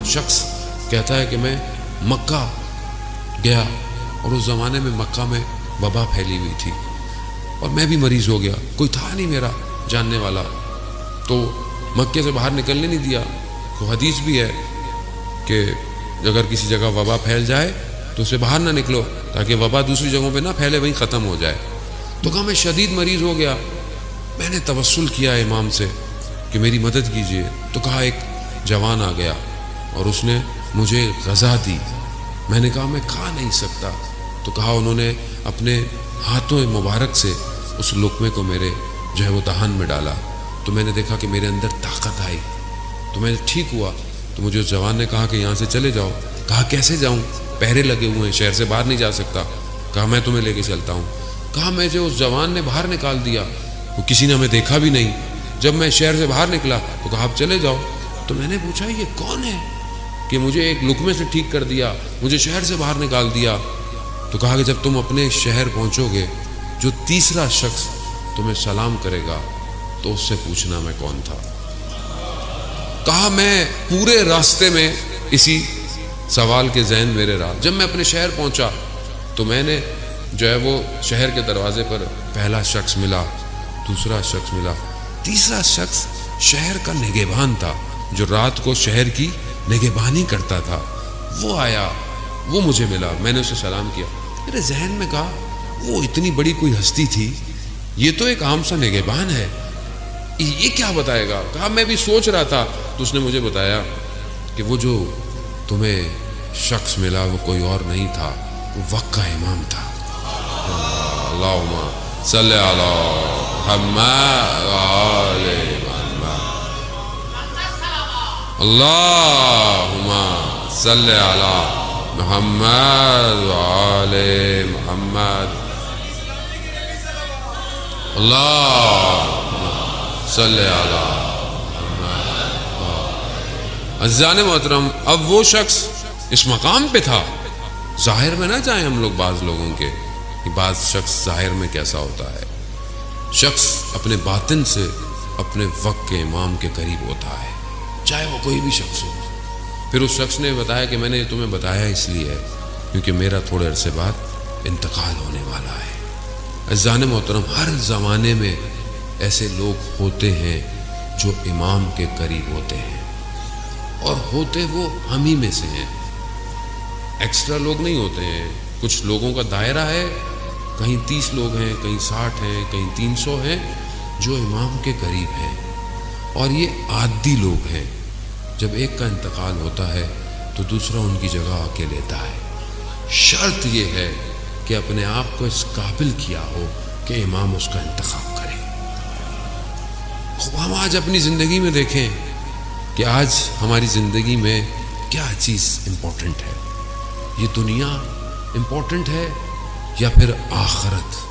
شخص کہتا ہے کہ میں مکہ گیا اور اس زمانے میں مکہ میں وبا پھیلی ہوئی تھی اور میں بھی مریض ہو گیا، کوئی تھا نہیں میرا جاننے والا، تو مکے سے باہر نکلنے نہیں دیا۔ تو حدیث بھی ہے کہ اگر کسی جگہ وبا پھیل جائے تو اسے باہر نہ نکلو تاکہ وبا دوسری جگہوں پہ نہ پھیلے، وہیں ختم ہو جائے۔ تو کہا میں شدید مریض ہو گیا، میں نے توسل کیا امام سے کہ میری مدد کیجیے۔ تو کہا ایک جوان آ گیا اور اس نے مجھے غذا دی۔ میں نے کہا میں کھا نہیں سکتا، تو کہا انہوں نے اپنے ہاتھوں مبارک سے اس لقمے کو میرے جو ہے وہ دہان میں ڈالا، تو میں نے دیکھا کہ میرے اندر طاقت آئی، تو میں ٹھیک ہوا۔ تو مجھے اس جوان نے کہا کہ یہاں سے چلے جاؤ۔ کہا کیسے جاؤں، پہرے لگے ہوئے ہیں، شہر سے باہر نہیں جا سکتا۔ کہا میں تمہیں لے کے چلتا ہوں۔ کہا مجھے اس جوان نے باہر نکال دیا، وہ کسی نے ہمیں دیکھا بھی نہیں۔ جب میں شہر سے باہر نکلا تو کہا آپ چلے جاؤ۔ تو میں نے پوچھا یہ کون ہے کہ مجھے ایک لقمے سے ٹھیک کر دیا، مجھے شہر سے باہر نکال دیا؟ تو کہا کہ جب تم اپنے شہر پہنچو گے جو تیسرا شخص تمہیں سلام کرے گا تو اس سے پوچھنا میں کون تھا۔ کہا میں پورے راستے میں اسی سوال کے ذہن میرے رہا۔ جب میں اپنے شہر پہنچا تو میں نے جو ہے وہ شہر کے دروازے پر پہلا شخص ملا، دوسرا شخص ملا، تیسرا شخص شہر کا نگہبان تھا جو رات کو شہر کی نگہبانی کرتا تھا۔ وہ آیا، وہ مجھے ملا، میں نے اسے سلام کیا۔ میرے ذہن میں کہا وہ اتنی بڑی کوئی ہستی تھی، یہ تو ایک عام سا نگہبان ہے، یہ کیا بتائے گا؟ کہا میں بھی سوچ رہا تھا۔ تو اس نے مجھے بتایا کہ وہ جو تمہیں شخص ملا وہ کوئی اور نہیں تھا، وہ وقت کا امام تھا۔ اللہم صلی علی محمد وآل محمد، اللہم صلی علی محمد وآل محمد، اللہم صلی علی محمد۔ عزیزان محترم، اب وہ شخص اس مقام پہ تھا۔ ظاہر میں نہ جائیں ہم لوگ بعض لوگوں کے کہ بعض شخص ظاہر میں کیسا ہوتا ہے۔ شخص اپنے باطن سے اپنے وقت کے امام کے قریب ہوتا ہے، چاہے وہ کوئی بھی شخص ہو۔ پھر اس شخص نے بتایا کہ میں نے تمہیں بتایا اس لیے ہے کیونکہ میرا تھوڑے عرصے بعد انتقال ہونے والا ہے۔ عزیزان محترم، ہر زمانے میں ایسے لوگ ہوتے ہیں جو امام کے قریب ہوتے ہیں، اور ہوتے وہ ہم ہی میں سے ہیں، ایکسٹرا لوگ نہیں ہوتے ہیں۔ کچھ لوگوں کا دائرہ ہے، کہیں 30 لوگ ہیں، کہیں 60 ہیں، کہیں 300 ہیں جو امام کے قریب ہیں، اور یہ عادی لوگ ہیں۔ جب ایک کا انتقال ہوتا ہے تو دوسرا ان کی جگہ آ کے لیتا ہے۔ شرط یہ ہے کہ اپنے آپ کو اس قابل کیا ہو کہ امام اس کا انتخاب کرے۔ ہم آج اپنی زندگی میں دیکھیں کہ آج ہماری زندگی میں کیا چیز امپورٹنٹ ہے؟ یہ دنیا امپورٹنٹ ہے یا پھر آخرت؟